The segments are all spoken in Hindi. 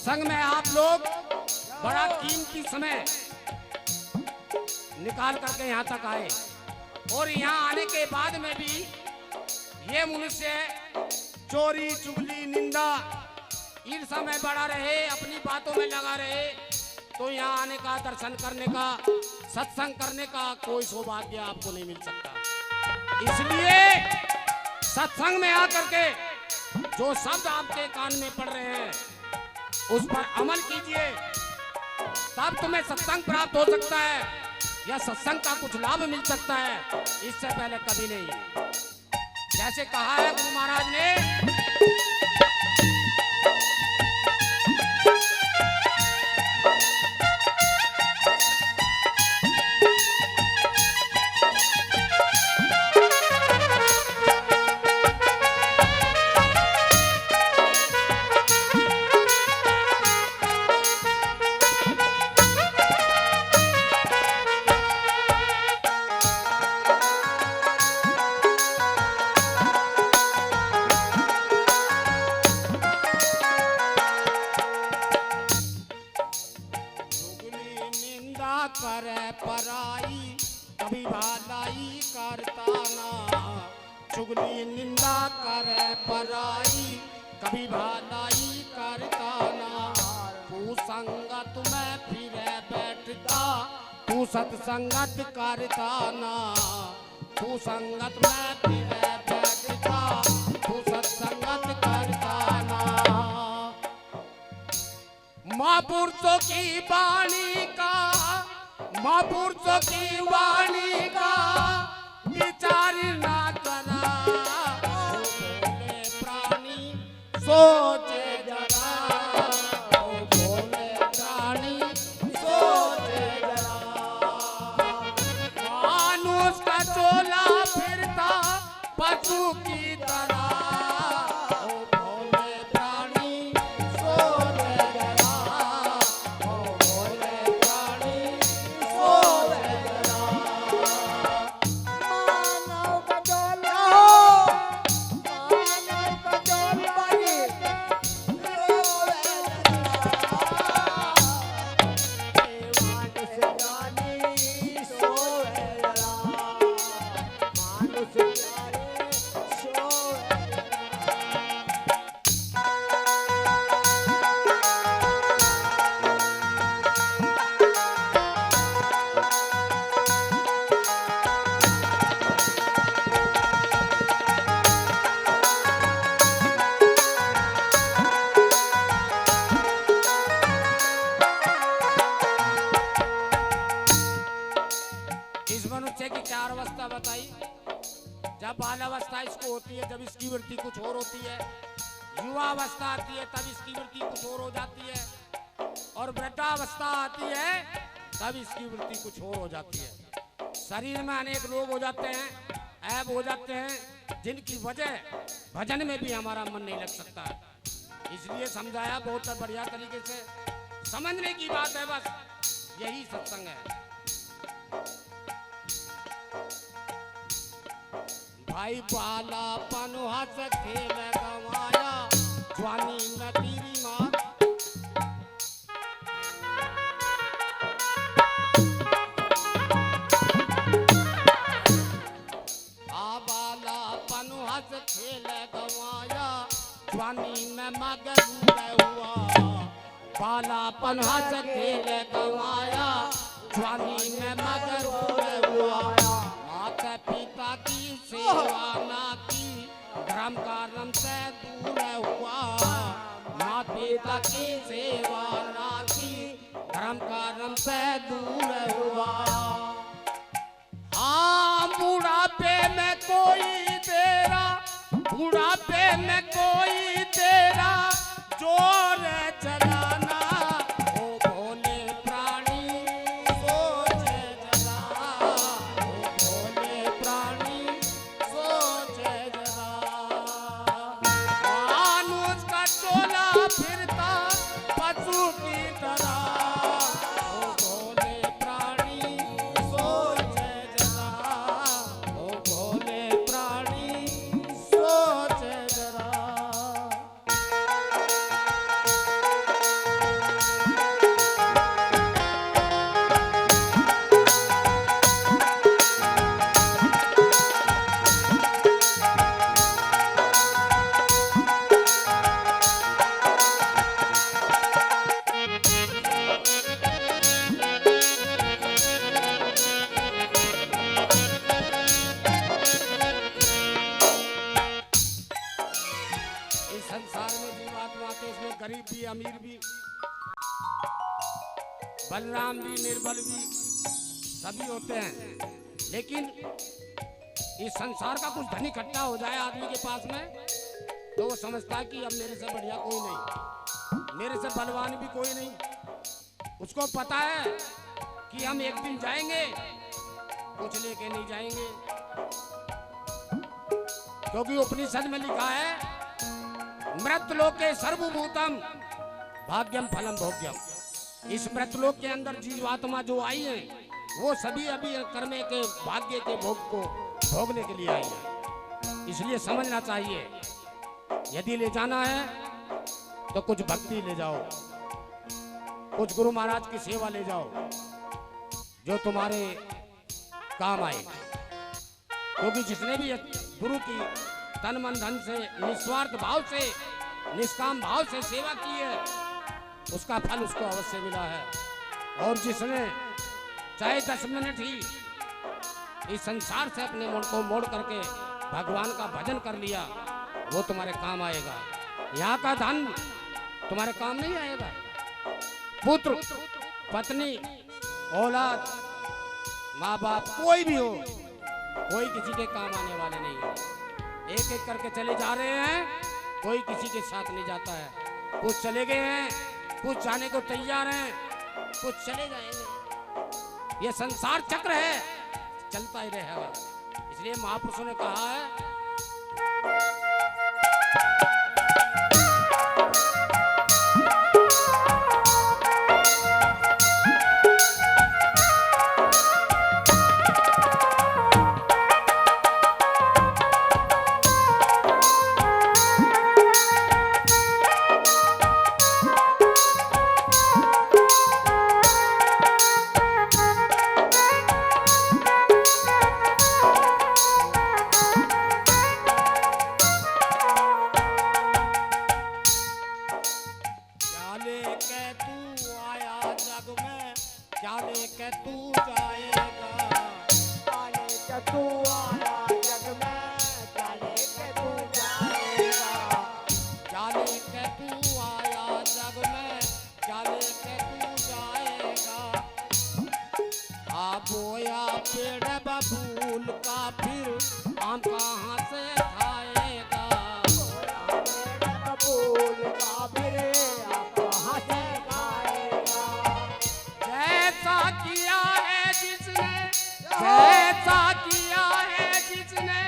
सत्संग में आप लोग बड़ा कीमती समय निकाल करके यहाँ तक आए और यहाँ आने के बाद में भी ये मनुष्य चोरी चुगली निंदा ईर्ष्या में बड़ा रहे, अपनी बातों में लगा रहे, तो यहाँ आने का, दर्शन करने का, सत्संग करने का कोई सौभाग्य आपको नहीं मिल सकता। इसलिए सत्संग में आकर के जो शब्द आपके कान में पड़ रहे हैं उस पर अमल कीजिए, तब तुम्हें सत्संग प्राप्त हो सकता है या सत्संग का कुछ लाभ मिल सकता है, इससे पहले कभी नहीं। जैसे कहा है गुरु महाराज ने, करे पराई कभी भलाई करता ना, चुगली निंदा करे पराई कभी भलाई करता ना। तू संगत में फिरे बैठता, तू सत्संगत करता ना, तू संगत में फिरे बैठता, तू सत्संगत करता ना। महापुरुषों की वाणी का, महापुरुषों की वाणी का विचार ना करा, भोले प्राणी सोचे जरा, भोले प्राणी सोचे जरा। मानुष का चोला फिरता पशु की तरह, बताई। जब बाल अवस्था इसको होती है, जब इसकी वृत्ति कुछ और होती है, युवा अवस्था आती है तब इसकी वृत्ति कुछ और हो जाती है, और वृद्धावस्था आती है तब इसकी वृत्ति कुछ और हो जाती है। शरीर में अनेक रोग हो जाते हैं, ऐब हो जाते हैं, जिनकी वजह भजन में भी हमारा मन नहीं लग सकता। इसलिए समझाया बहुत बढ़िया तरीके से, समझने की बात है, बस यही सत्संग है। भाई बालापन हंस खेल गवाया, जवानी में तेरी माँ। बालापन हंस खेल गवाया, जवानी में मगरूर हुआ। बालापन हंस खेल गवाया, जवानी में मगरूर हुआ। माता पिता की सेवा ना की, धर्म कर्म से दूर हुआ। माता पिता की सेवा ना की, धर्म कर्म से दूर हुआ। हाँ, बुढ़ापे में कोई तेरा, बुढ़ापे में कोई तेरा जोर चलाना, ओ भोले प्राणी सोचे जरा, ओ भोले प्राणी सोचे जरा। मानुष का चोला फिरता पशु की तरह, ओ भोले प्राणी सोचे जरा, ओ भोले प्राणी सोचे जरा। जीवात्मा तो इसमें गरीब भी अमीर भी, बलराम भी निर्बल भी सभी होते हैं। लेकिन इस संसार का कुछ धन इकट्ठा हो जाए आदमी के पास में तो वो समझता है कि अब मेरे से बढ़िया कोई नहीं, मेरे से बलवान भी कोई नहीं। उसको पता है कि हम एक दिन जाएंगे, कुछ लेके नहीं जाएंगे, क्योंकि उपनिषद में लिखा है मृतलोके सर्वभूतम भाग्यम फलम भोग्यम। इस मृतलोक के अंदर जीवात्मा जो आई है वो सभी अभी कर्मे के भाग्य के भोग को भोगने के लिए आई है। इसलिए समझना चाहिए, यदि ले जाना है तो कुछ भक्ति ले जाओ, कुछ गुरु महाराज की सेवा ले जाओ जो तुम्हारे काम आए। क्योंकि जिसने भी गुरु की तन मन धन से निस्वार्थ भाव से निष्काम भाव से सेवा की है उसका फल उसको अवश्य मिला है। और जिसने चाहे 10 मिनट ही इस संसार से अपने मन को मोड़ करके भगवान का भजन कर लिया वो तुम्हारे काम आएगा। यहाँ का धन तुम्हारे काम नहीं आएगा। पुत्र पत्नी औलाद माँ बाप कोई भी हो, कोई किसी के काम आने वाले नहीं है। एक एक करके चले जा रहे हैं, कोई किसी के साथ नहीं जाता है। कुछ चले गए हैं, कुछ जाने को तैयार हैं, कुछ चले जाएंगे। ये संसार चक्र है, चलता ही रहेगा। इसलिए महापुरुषों ने कहा है बोया पेड़ बबूल का फिर आम कहाँ से खाएगा। बोया पेड़ बबूल का फिर आम कहाँ से खाएगा। जैसा किया है जिसने, जैसा किया है जिसने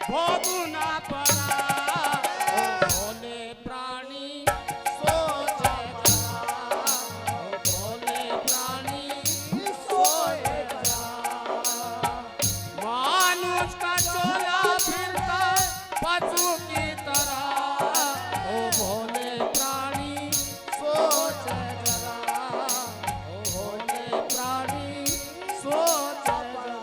भोगना पड़ा। भोले प्राणी सोचे जरा, भोले प्राणी सोए पशु की तरह। ओ भोले प्राणी सोच जरा, ओ भोले प्राणी सोच जरा।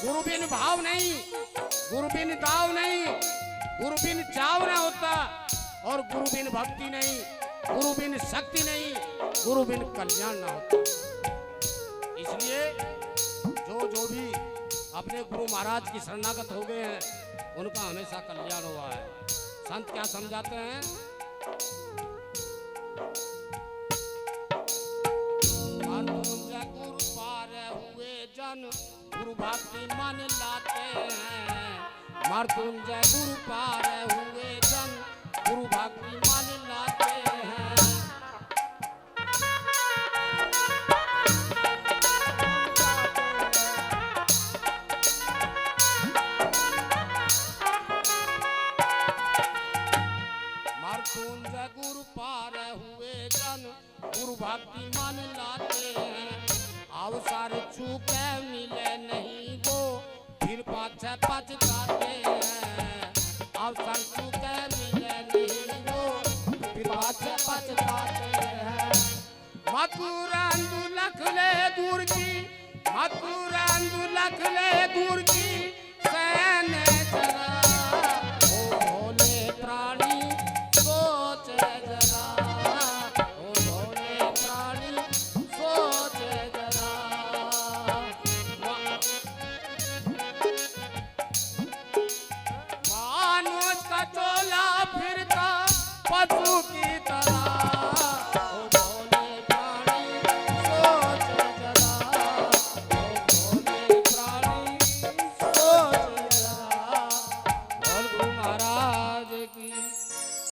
गुरु बिन भाव नहीं, गुरु बिन दाव नहीं, गुरु बिन चाव ना होता, और गुरु बिन भक्ति नहीं, गुरु बिन शक्ति नहीं, गुरु बिन कल्याण ना होता। इसलिए जो भी अपने गुरु महाराज की शरणागत हो गए हैं उनका हमेशा कल्याण हुआ है। संत क्या समझाते हैं? गुरु पार हुए जन गुरु भक्ति मन लाते हैं। मृत्युंजय गुरु पार हुए जन गुरु भक्ति मन लाते हैं। फिर पाछे पछताते हैं अवसर चूके मिले नहीं वो फिर पाछे पछताते हैं मथुरांदु लख ले दूर की मथुरांदु लख ले दूर की